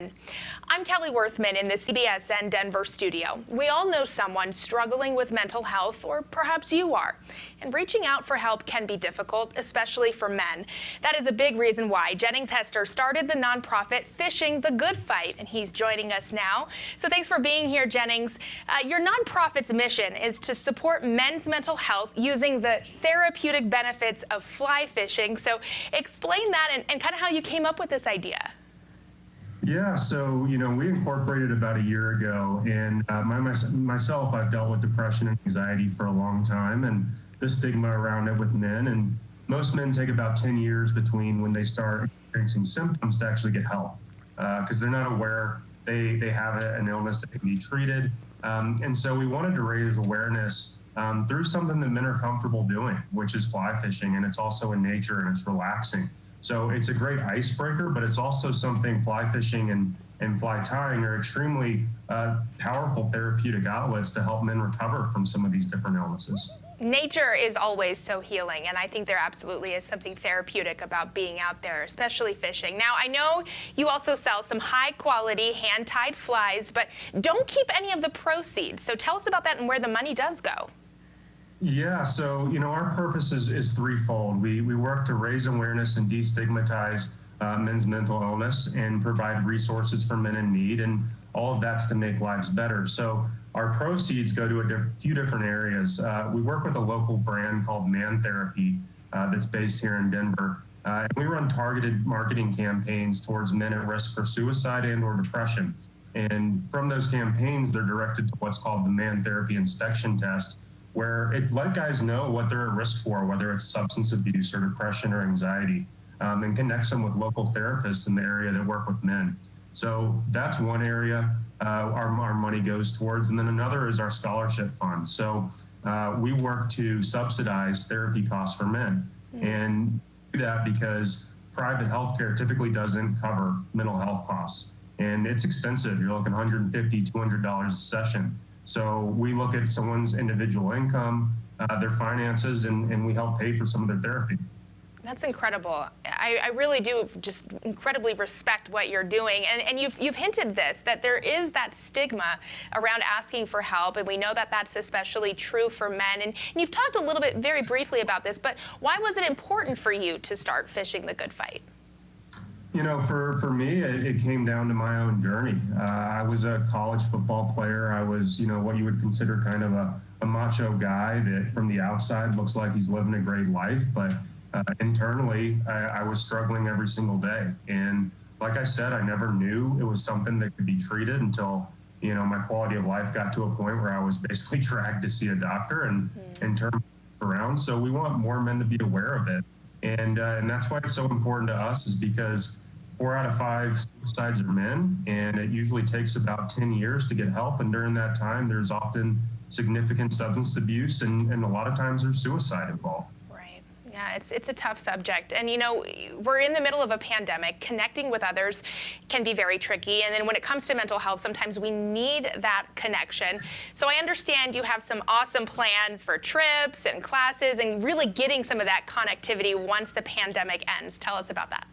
I'm Kelly Worthman in the CBSN Denver studio. We all know someone struggling with mental health, or perhaps you are. And reaching out for help can be difficult, especially for men. That is a big reason why Jennings Hester started the nonprofit Fishing the Good Fight, and he's joining us now. So thanks for being here, Jennings. Your nonprofit's mission is to support men's mental health using the therapeutic benefits of fly fishing. So explain that and kind of how you came up with this idea. Yeah, so, we incorporated about a year ago, and myself, I've dealt with depression and anxiety for a long time, and the stigma around it with men, and most men take about 10 years between when they start experiencing symptoms to actually get help, because they're not aware they have an illness that can be treated. And so we wanted to raise awareness through something that men are comfortable doing, which is fly fishing, and it's also in nature and it's relaxing. So it's a great icebreaker, but it's also something fly fishing and fly tying are extremely powerful therapeutic outlets to help men recover from some of these different illnesses. Nature is always so healing, and I think there absolutely is something therapeutic about being out there, especially fishing. Now, I know you also sell some high-quality hand-tied flies, but don't keep any of the proceeds. So tell us about that and where the money does go. Yeah, so, our purpose is threefold. We work to raise awareness and destigmatize men's mental illness and provide resources for men in need, and all of that's to make lives better. So our proceeds go to a few different areas. We work with a local brand called Man Therapy that's based here in Denver. And we run targeted marketing campaigns towards men at risk for suicide and or depression. And from those campaigns, they're directed to what's called the Man Therapy Inspection Test, where it let guys know what they're at risk for, whether it's substance abuse or depression or anxiety, and connects them with local therapists in the area that work with men. So that's one area our money goes towards. And then another is our scholarship fund. So we work to subsidize therapy costs for men. And do that because private healthcare typically doesn't cover mental health costs. And it's expensive. You're looking $150, $200 a session. So we look at someone's individual income, their finances, and we help pay for some of their therapy. That's incredible. I really do just incredibly respect what you're doing. And you've hinted that there is that stigma around asking for help, and we know that that's especially true for men. And you've talked a little bit very briefly about this, but why was it important for you to start Fishing the Good Fight? For me, it came down to my own journey. I was a college football player. I was, what you would consider kind of a macho guy that from the outside looks like he's living a great life. But internally, I was struggling every single day. And like I said, I never knew it was something that could be treated until, my quality of life got to a point where I was basically dragged to see a doctor and turn around. So we want more men to be aware of it. And that's why it's so important to us, is because 4 out of 5 suicides are men, and it usually takes about 10 years to get help. And during that time, there's often significant substance abuse, and a lot of times there's suicide involved. Right. Yeah, it's a tough subject. And, we're in the middle of a pandemic. Connecting with others can be very tricky. And then when it comes to mental health, sometimes we need that connection. So I understand you have some awesome plans for trips and classes and really getting some of that connectivity once the pandemic ends. Tell us about that.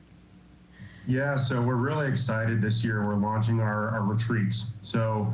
Yeah, so we're really excited this year. We're launching our retreats. So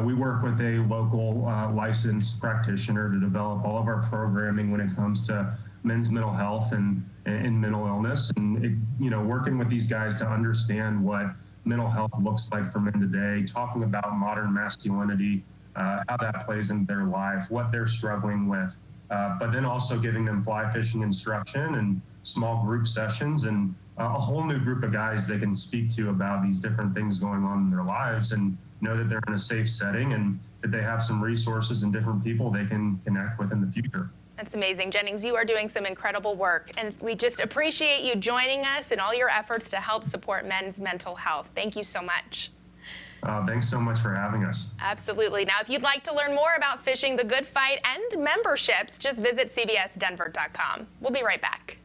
we work with a local licensed practitioner to develop all of our programming when it comes to men's mental health and mental illness, and working with these guys to understand what mental health looks like for men today, talking about modern masculinity, how that plays into their life, what they're struggling with, but then also giving them fly fishing instruction and small group sessions and a whole new group of guys they can speak to about these different things going on in their lives, and know that they're in a safe setting and that they have some resources and different people they can connect with in the future. That's amazing. Jennings, you are doing some incredible work, and we just appreciate you joining us and all your efforts to help support men's mental health. Thank you so much. Thanks so much for having us. Absolutely. Now, if you'd like to learn more about Fishing the Good Fight and memberships, just visit cbsdenver.com. We'll be right back.